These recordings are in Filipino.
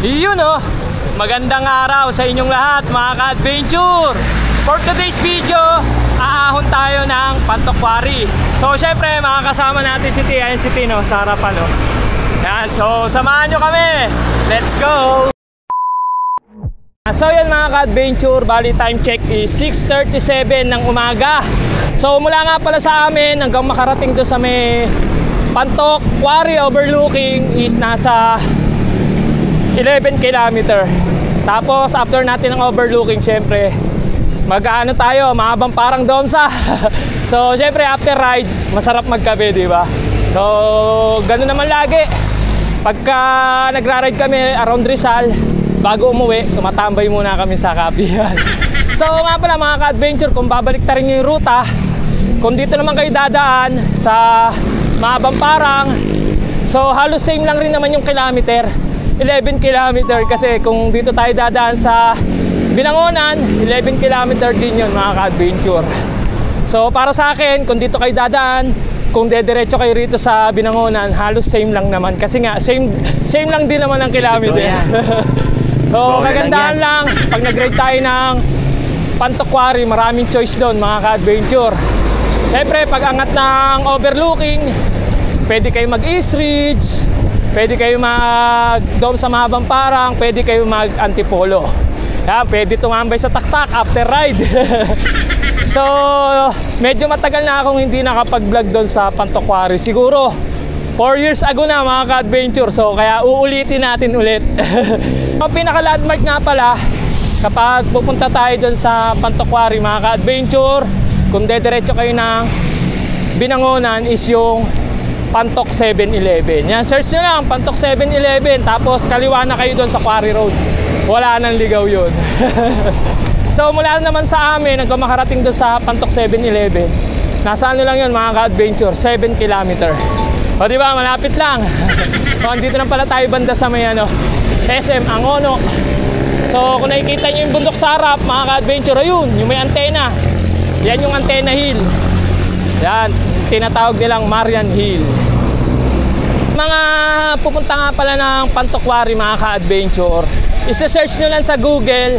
Iyon magandang araw sa inyong lahat mga ka-adventure. For today's video, aahon tayo ng Pantok Quarry. So syempre makakasama natin si T. Ayan si T sa harapan Yan, so samahan nyo kami. Let's go! So yan mga ka-adventure, bali time check is 6:37 ng umaga. So mula nga pala sa amin hanggang makarating doon sa may Pantok Quarry overlooking is nasa 11 km. Tapos after natin ng overlooking, syempre mag-ano tayo, mahabang parang Domsa. So syempre after ride, masarap magkape, di ba? So ganoon naman lagi. Pagka nagra-ride kami around Rizal, bago umuwi, tumatambay muna kami sa kapihan. So nga pala mga ka-adventure, kung babalik ta rin yung ruta, kung dito naman kayo dadaan sa mahabang parang, so halos same lang rin naman yung kilometer, 11 kilometer. Kasi kung dito tayo dadaan sa Binangonan, 11 kilometer din yun mga ka-adventure. So para sa akin, kung dito kayo dadaan, kung dediretso kayo rito sa Binangonan, halos same lang naman. Kasi nga, same lang din naman ang kilometer. So kagandahan lang, pag nag-ride tayo ng Pantok Quarry, maraming choice doon mga ka-adventure. Siyempre pag angat ng overlooking, pwede kayo mag-East Ridge, pwede kayo mag-Dom sa mahabang parang, pwede kayo mag-Antipolo. Yan, pwede tumambay sa taktak after ride. So medyo matagal na akong hindi nakapag-vlog doon sa Pantok Quarry. Siguro 4 years ago na mga ka-adventure. So kaya uulitin natin ulit. Ang pinaka-landmark nga pala kapag pupunta tayo doon sa Pantok Quarry mga ka-adventure, kung dediretso kayo ng Binangonan, is yung Pantok 7-Eleven. Yan, search nyo lang Pantok 7-Eleven, tapos kaliwa na kayo doon sa Quarry Road. Wala nang ligaw yun. So mula naman sa amin hanggang makarating doon sa Pantok 7-Eleven, nasa ano lang yun mga ka-adventure, 7 km. O diba, malapit lang. So andito na pala tayo banda sa may SM Angono. So kung nakikita nyo yung bundok sa harap mga ka-adventure, ayun, yung may antena. Yan yung Antena Hill. Yan, tinatawag nilang Marian Hill. Mga pupunta nga pala ng Pantok Quarry mga ka-adventure, isa-search nyo lang sa Google,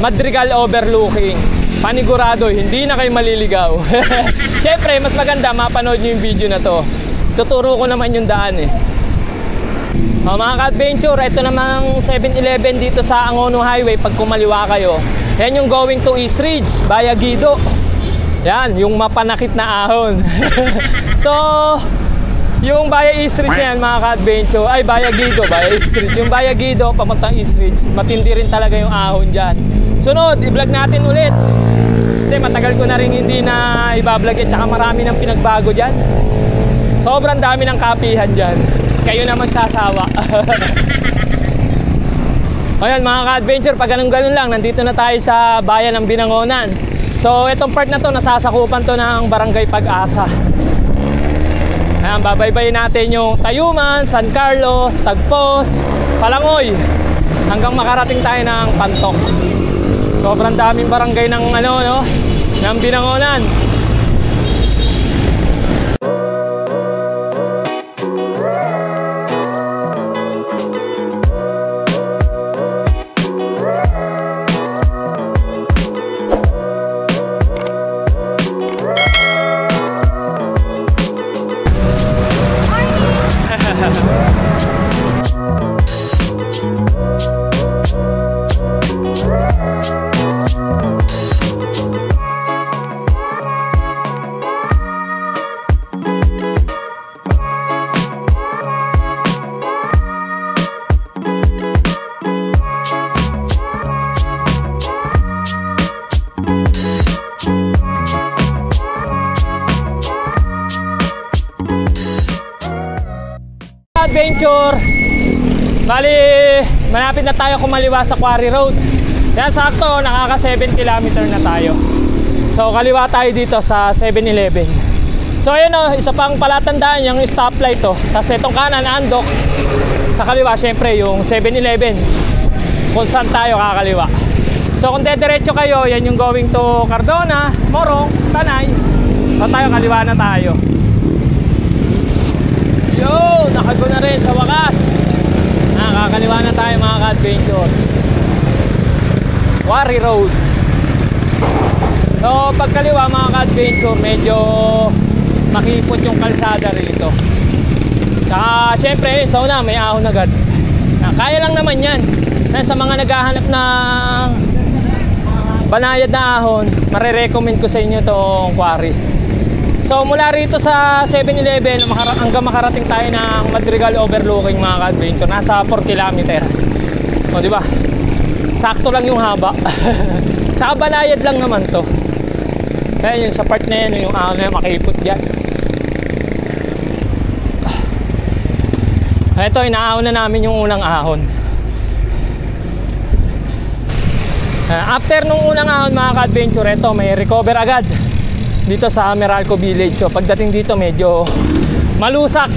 Madrigal Overlooking. Panigurado, hindi na kayo maliligaw. Siyempre, mas maganda mapanood nyo yung video na to. Tuturo ko naman yung daan mga ka-adventure, ito namang 7-Eleven dito sa Angono Highway. Pag kumaliwa kayo, yan yung going to East Ridge, Bayagido. Yan, yung mapanakit na ahon. So yung Baya East Ridge yan mga ka-adventure, ay Bayagido, Baya East Ridge. Yung Bayagido papuntang East Ridge, matindi rin talaga yung ahon dyan. Sunod, i-vlog natin ulit kasi matagal ko na rin hindi na i-vlog at saka marami ng pinagbago dyan. Sobrang dami ng kapihan dyan, kayo na magsasawa. Ayan mga ka-adventure, pag ganun-ganun lang, nandito na tayo sa bayan ng Binangonan. So itong part na to, nasasakupan to ng Barangay Pag-asa. Ayan, babaybayin natin yung Tayuman, San Carlos, Tagpos, Palangoy, hanggang makarating tayo ng Pantok. Sobrang daming barangay ng ng Binangonan. Adventure, bali malapit na tayo kumaliwa sa Quarry Road. Yan, sakto nakaka 7 km na tayo. So kaliwa tayo dito sa 7-Eleven. So ayun isa pang palatandaan yung stoplight Tapos itong kanan Andox, sa kaliwa syempre yung 7-Eleven kung saan tayo kakaliwa. So kung dediretso kayo, yan yung going to Cardona, Morong, Tanay. So tayo kaliwa na tayo. Yo, nakago na rin sa wakas. Nakakaliwa na tayo mga ka-adventure. Quarry Road. So pagkaliwa mga ka-adventure, medyo makipot yung kalsada rito. Tsaka syempre sa una may ahon agad. Kaya lang naman yan. Sa mga naghahanap ng banayad na ahon, marirecommend ko sa inyo itong quarry. So mula rito sa 7-Eleven hanggang makarating tayo ng Madrigal overlooking mga ka-adventure, nasa 4 km. O diba? Sakto lang yung haba. Tsaka banayad lang naman to. Kaya yun sa part na yun, yung ahon na yun, makipot dyan. Ito, inaahon na namin yung unang ahon. After nung unang ahon mga ka-adventure, ito may recover agad dito sa Meralco Village. So pagdating dito medyo malusak.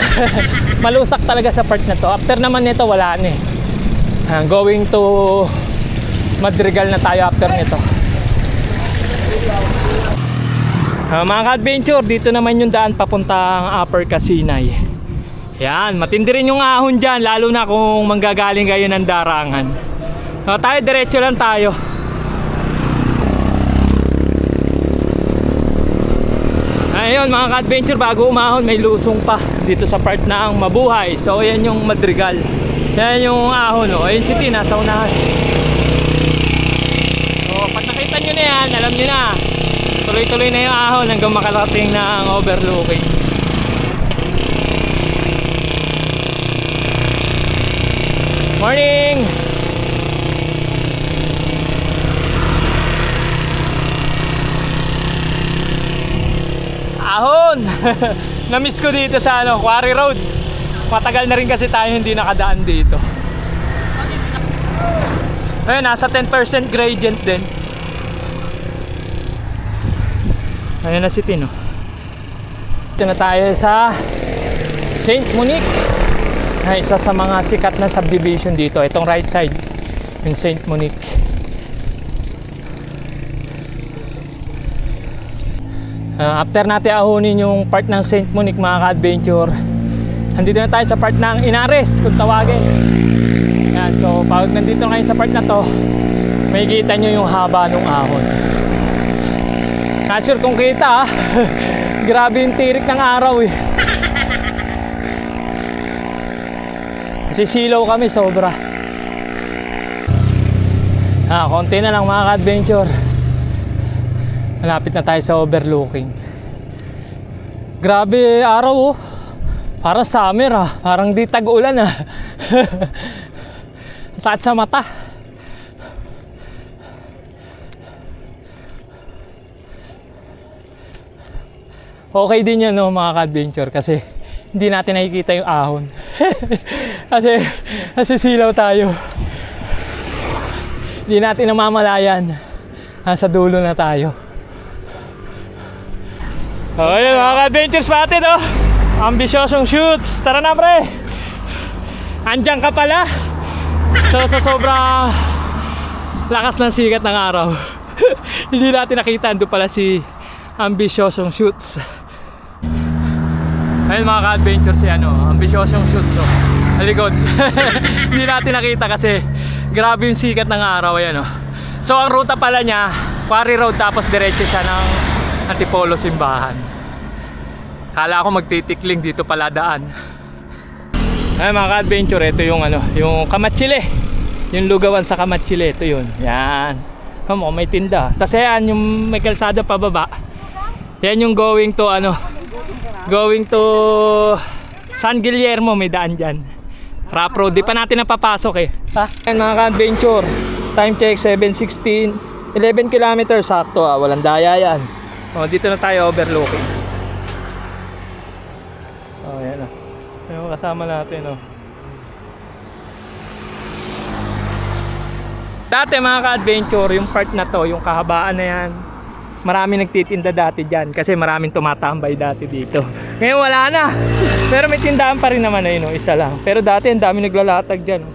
Malusak talaga sa part na to. After naman nito wala na eh. Going to Madrigal na tayo after nito. Mga ka-adventure, dito naman yung daan papuntang Upper Casinay. Yan, matindi rin yung ahon dyan, lalo na kung manggagaling kayo ng Darangan. So, tayo diretso lang tayo. Ayun mga ka-adventure, bago umahon may lusong pa dito sa part ng Mabuhay. So yan yung Madrigal. Yan yung ahon, oh. Ayun si Tina, nasa unahan. So pag nakita nyo na yan, alam nyo na, tuloy-tuloy na yung ahon hanggang makarating ng overlooking. Morning! Ahon! Na-miss ko dito sa Quarry Road. Matagal na rin kasi tayo hindi nakadaan dito. Ayun, nasa 10% gradient din. Ayun na si Tino. Ito na tayo sa Saint Monique. Ay, isa sa mga sikat na subdivision dito. Itong right side, yung Saint Monique. After natin ahonin yung part ng Saint Monique mga ka-adventure, andito na tayo sa part ng Inares kung tawagin. Yan, so pag nandito kayo sa part na to, may kita nyo yung haba ng ahon. Not sure kung kita grabe yung tirik ng araw eh. Kasi silaw kami sobra. Konti na lang mga ka-adventure. Malapit na tayo sa overlooking. Grabe araw oh. Parang summer ah. Parang di tag-ulan ah. Sakit sa mata. Okay din yan no, mga ka-adventure, kasi hindi natin nakikita yung ahon. kasi silaw tayo. Hindi natin namamalayan. Nasa dulo na tayo. Okay mga ka-adventure spotted oh. Ambisyosong shoots. Tara na pre. Andiyan ka pala. So sa sobrang lakas ng sikat ng araw, hindi natin nakita. Doon pala si Ambisyosong shoots. Ayun mga ka-adventure si Ambisyosong shoots oh. Halikod. Hindi natin nakita kasi grabe yung sikat ng araw. Ayan oh. So ang ruta pala niya Quarry Road, tapos diretso siya ng Antipolo Simbahan. Kala ko magtitikling, dito pala daan. Ay mga ka-adventure, ito yung yung Kamatsile. Yung lugawan sa Kamatsile, ito yun. Yan. May tinda. Tapos yan, yung may kalsada pababa. Yan yung going to going to San Guillermo, may daan dyan. Rap road, di pa natin napapasok eh. Yan mga ka-adventure, time check 7:16, 11 km sakto walang daya yan. Dito na tayo overlooking. Yan yung kasama natin Dati mga ka-adventure, yung part na to, yung kahabaan na yan, marami nagtitinda dati dyan kasi maraming tumatambay dati dito. Ngayon wala na. Pero may tindahan pa rin naman isa lang. Pero dati ang dami naglalatag dyan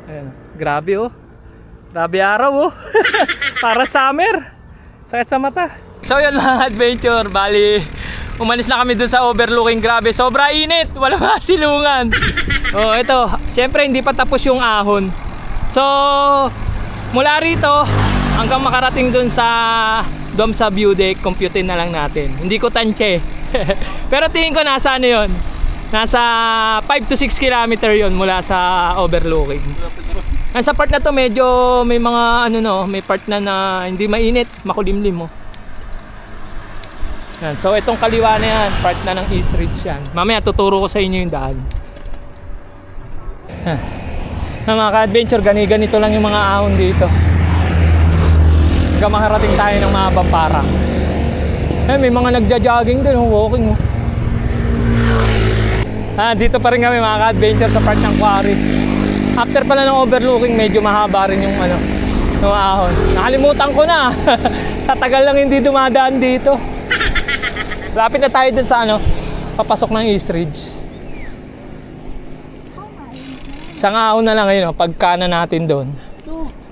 Ayan. Grabe grabe araw Para summer. Sakit sa mata. So yun mga adventure, bali Umalis na kami dun sa overlooking. Grabe, sobra init. Wala masilungan. Oh, ito. Siyempre, hindi pa tapos yung ahon. So, mula rito, hanggang makarating dun sa Dome sa view deck, computein na lang natin. Hindi ko tansya eh. Pero tingin ko nasa ano yun? Nasa 5 to 6 kilometer yun mula sa overlooking. Sa part na to medyo may mga ano no, may part na hindi mainit, makulimlim mo. Yan. So itong kaliwa na yan, part na ng East Ridge yan. Mamaya tuturo ko sa inyo yung daan. Mga ka-adventure, ganito lang yung mga ahon dito. Hanggang makarating tayo ng mga Bamparang. May mga nagja-jogging din, walking. Dito pa rin kami mga ka-adventure sa part ng quarry. After pala ng overlooking, medyo mahaba rin yung ano, yung ahon. Nakalimutan ko na. Sa tagal lang hindi dumadaan dito. Lapit na tayo dun sa ano, papasok ng East Ridge. Isang ahon na lang ngayon, pagkana natin doon.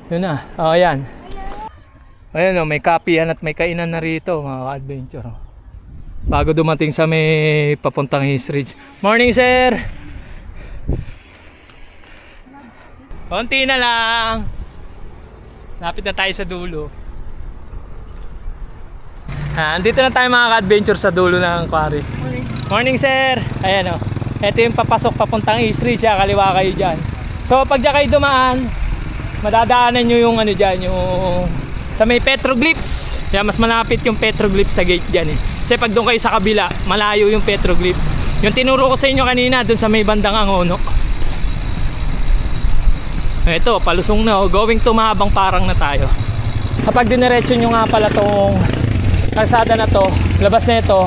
Yun na, yan. Ayun may kapihan at may kainan na rito mga ka-adventure. Bago dumating sa may papuntang East Ridge. Morning sir! Konti na lang. Lapit na tayo sa dulo. Andito na tayo mga ka-adventure sa dulo ng quarry. Morning. Morning sir! Ayan o. Ito yung papasok papuntang East Ridge. Kaliwa kayo dyan. So pag dyan kayo dumaan, madadaanan nyo yung ano dyan, yung sa may petroglyphs. Yan, mas malapit yung petroglyphs sa gate dyan eh. Kasi pag doon kayo sa kabila, malayo yung petroglyphs. Yung tinuro ko sa inyo kanina, doon sa may bandang Angono. Ito, palusong na. Going to Mahabang Parang na tayo. Kapag diniretso nyo nga pala tong kalsada na to, labas na ito,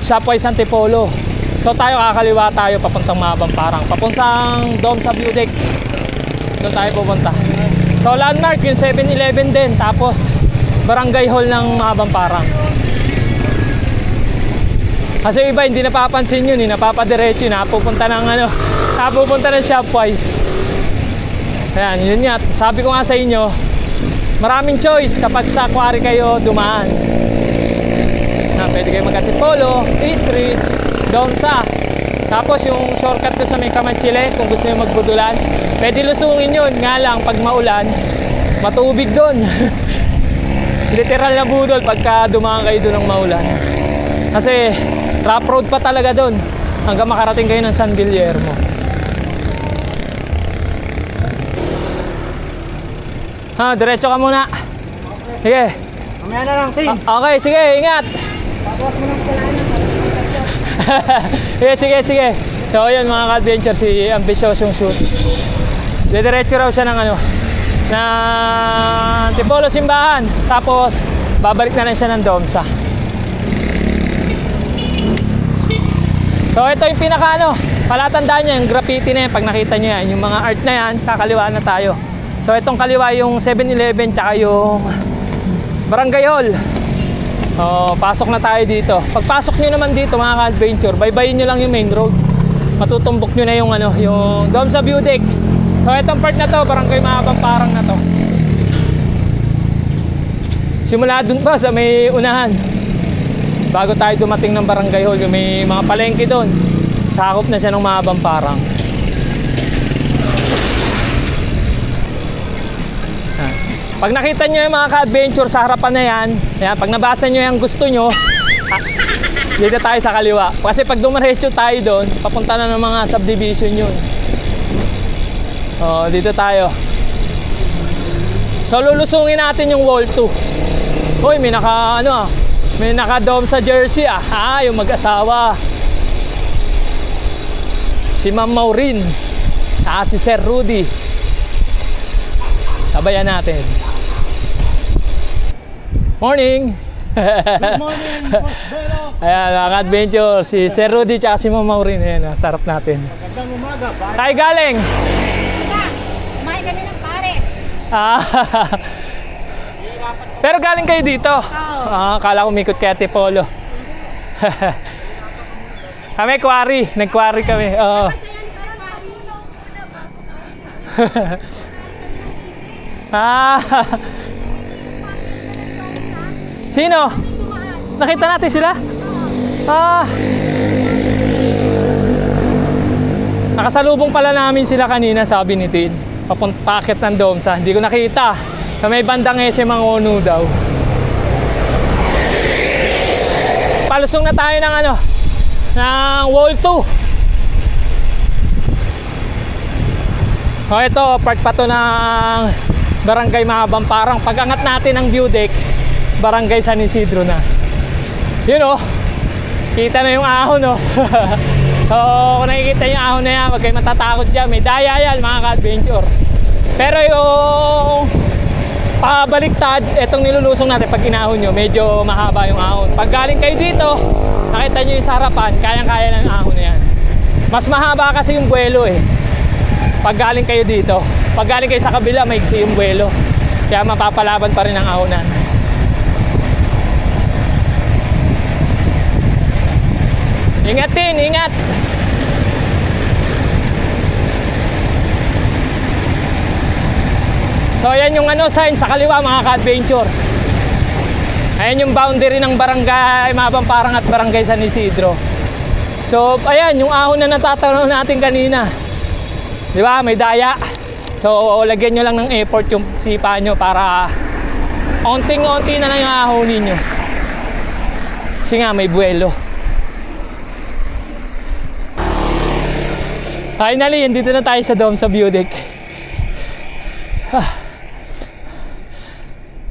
Shopwise Antipolo. So tayo kakaliwa tayo papuntang Mahabang Parang. Papuntang Dome sa view deck. Doon tayo pupunta. So landmark yung 7-Eleven din. Tapos barangay hall ng Mahabang Parang. Kasi iba hindi napapansin yun, napapadiretso yun, napupunta ng ano, napupunta ng Shopwise. Ayan, yun nga, sabi ko nga sa inyo, maraming choice kapag sa quarry kayo dumaan. Pwede kayo mag-Antipolo, East Ridge, Domsa. Tapos yung shortcut ko sa may Kamanchile, kung gusto nyo magbudulan, pwede lusungin yun, nga lang pag maulan, matubig doon. Literal na budol pagka dumaan kayo doon ng maulan. Kasi rough road pa talaga doon hanggang makarating kayo ng San Guillermo. Diretso ka muna. Sige. Mamaya na lang, Ting. Okay, sige, ingat. Tapos mo ng kailangan. Sige. So yun mga ka-adventure, si Ambisyosong Shoots. Diretso raw siya ng ano, na Antipolo simbahan. Tapos babalik na lang siya ng Domsa. So ito yung pinaka ano, palatandaan niya, yung graffiti na yan. Pag nakita niyo yan, yung mga art na yan, kakaliwa na tayo. So itong kaliwa yung 7-Eleven tsaka yung Barangay Hall. Pasok na tayo dito. Pagpasok nyo naman dito mga ka-adventure, baybayin nyo lang yung main road. Matutumbok nyo na yung ano, yung Dome sa view deck. So itong part na to, Barangay Mahabang Parang na to. Simula dun pa sa may unahan. Bago tayo dumating ng Barangay Hall, yung may mga palengke doon. Sakop na siya ng Mahabang Parang. Pag nakita nyo yung mga ka-adventure sa harapan na yan, pag nabasa nyo yung gusto nyo, dito tayo sa kaliwa. Kasi pag dumiretso tayo doon, papunta na ng mga subdivision yun. Dito tayo. So lulusungin natin yung wall 2. Uy, may naka-dome sa jersey yung mag-asawa. Si Ma'am Maureen. Si Sir Rudy. Sabayan natin. Morning! Good morning, Boss Belo! Ayan, mga ka-adventure, si Sir Rudy tsaka si Ma'am Maureen. Ayan, sarap natin. Magandang umaga, pare. Tayo galing! Kumain kami ng pare. Pero galing kayo dito? Kala ko umikot kay Antipolo. Kami quarry, nag-quarry kami. Sino? Nakita natin sila? Nakasalubong pala namin sila kanina, sabi ni Tin. Pakit ng Domsa. Hindi ko nakita. Sa may bandang SM ang Ono daw. Palusong na tayo ng ano, ng wall 2. O ito, part pa to ng Barangay Mahabang Parang. Pag-angat natin ang view deck, Barangay San Isidro na. Yun o, kita na yung ahon o. So kung nakikita yung ahon na yan, wag kayo matatakot dyan. May daya yan mga ka-adventure. Pero yung pabaliktad, itong nilulusong natin pag inahon nyo, medyo mahaba yung ahon. Pag galing kayo dito, nakita nyo yung sarapan, kayang-kaya ng ahon na yan. Mas mahaba kasi yung buwelo eh. Pag galing kayo dito, pag galing kayo sa kabila, maigsi yung buwelo. Kaya mapapalaban pa rin ang ahonan. Ingat din, ingat! So ayan yung ano sign sa kaliwa mga ka-adventure. Ayan yung boundary ng Barangay Mahabang Parang at Barangay San Isidro. So ayan yung ahon na natatanaw natin kanina. Di ba? May daya. So lagyan nyo lang ng effort yung sipa nyo para onting-onti na lang yung ahonin nyo. Kasi nga may buwelo. Finally, dito na tayo sa Domsa view deck.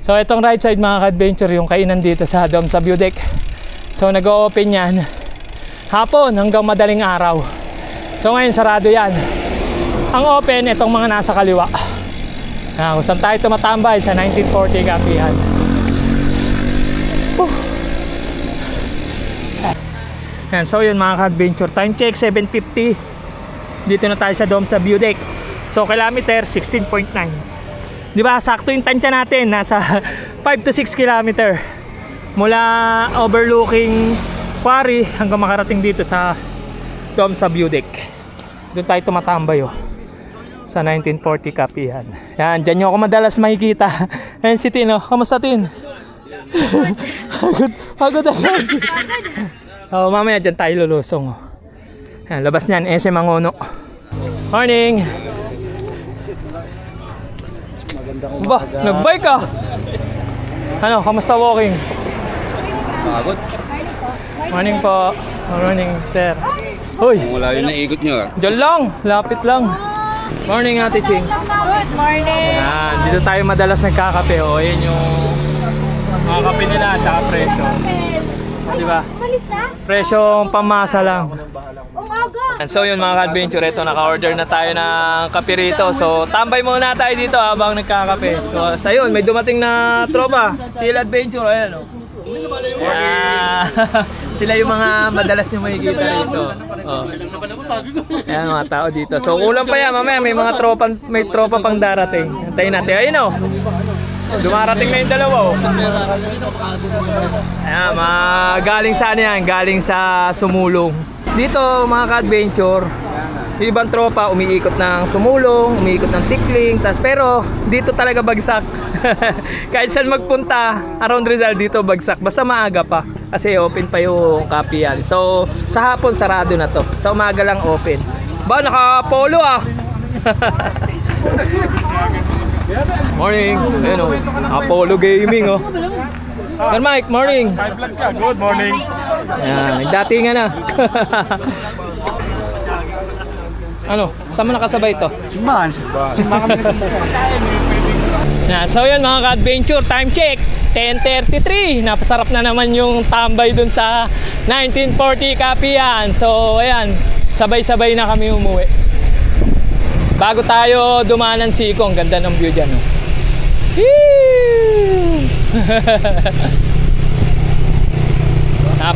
So itong right side mga ka-adventure, yung kainan dito sa Domsa view deck. So nag-o-open yan hapon hanggang madaling araw. So ngayon sarado yan. Ang open itong mga nasa kaliwa. Kung saan tayo tumatambay sa 1940 Kapihan. Yan, so yun mga ka-adventure, time check 7:50. Dito na tayo sa Domsa view deck. So kilometer 16.9. Di ba sakto yung tansya natin, nasa 5 to 6 kilometer mula overlooking quarry hanggang makarating dito sa Domsa view deck. Doon tayo tumatambay sa 1940 Kapihan. Yan, dyan nyo ako madalas makikita. Ayan si Tin, kamusta Tin? Pagod agad. Oh, mamaya dyan tayo lulusong. Yan, labas niyan, SM ang Ono. Morning! Ba, nag-bike ka? Ano, kamusta walking? Pagod. Morning po. Morning, sir. Hoy! Wala yun na ikot nyo. Diyan lang, lapit lang. Morning, Ate Ching. Good morning! Yan, dito tayo madalas nagkakape. Ayan yung mga kape nila at saka presyo. Di ba? Malis na? Presyong pamasa lang. Umaga! So yun mga ka-adventure, ito naka-order na tayo ng kape rito. So tambay muna tayo dito habang nagkakape. So sa yun, may dumating na tropa, Chill Adventure, ayan o. Sila yung mga madalas nyo makikita rito. Ayan mga tao dito. So kulang pa yan, mamaya may mga tropa pang darating. Antayin natin, ayun o. Dumarating na yung dalawa o. Ayan, galing sa ano yan, galing sa Sumulong. Dito mga ka-adventure, yung ibang tropa umiikot ng Sumulong, umiikot ng Tikling, pero dito talaga bagsak. Kahit saan magpunta around Rizal, dito bagsak, basta maaga pa kasi open pa yung Kapihan. So sa hapon sarado na to, sa umaga lang open. Ba, naka-polo ah. Morning, ayun o, Apollo Gaming o. Sir Mike, morning. Good morning. Ayan, nagdatingan na. Ano, saan mo nakasabay ito? Simbahan. Simbahan kami. Yan, so yun mga ka-adventure, time check 10:33. Napasarap na naman yung tambay dun sa 1940 Kapihan. So ayan, sabay-sabay na kami umuwi. Bago tayo dumaan ng Siko, ang ganda ng view dyan.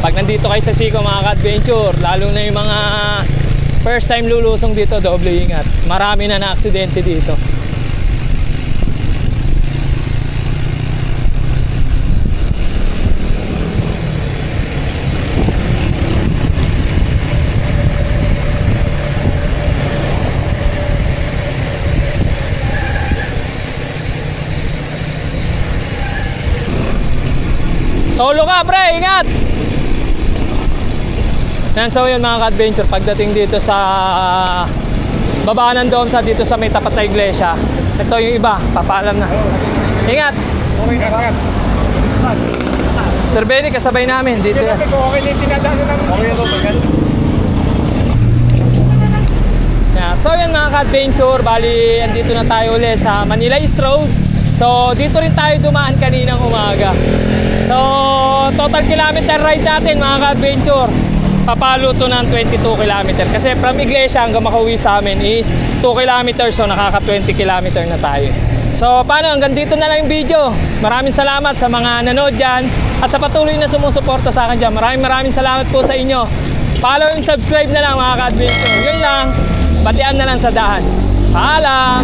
Pag nandito kayo sa Siko mga ka-adventure, lalo na yung mga first time lulusong dito, doble ingat. Marami na na-aksidente dito. Solo ka, pre, ingat. Yan, so yun mga ka-adventure, pagdating dito sa baba ng Domsa, dito sa may tapat na iglesia, ito yung iba, papaalam na. Ingat! Okay na ba? Sir Benny, kasabay namin dito. Okay na to, bagan. Yeah, so yan mga ka-adventure, bali andito na tayo ulit sa Manila East Road. So dito rin tayo dumaan kaninang umaga. So total kilometer ride natin mga ka-adventure, papalo to ng 22 kilometer. Kasi from Iglesia hanggang makauwi sa amin is 2 kilometers, so nakaka 20 kilometer na tayo. So paano, hanggang dito na lang yung video. Maraming salamat sa mga nanood dyan at sa patuloy na sumusuporta sa akin dyan. Maraming salamat po sa inyo. Follow and subscribe na lang mga ka-adventure. Yun lang, batian na lang sa dahan. Paalam!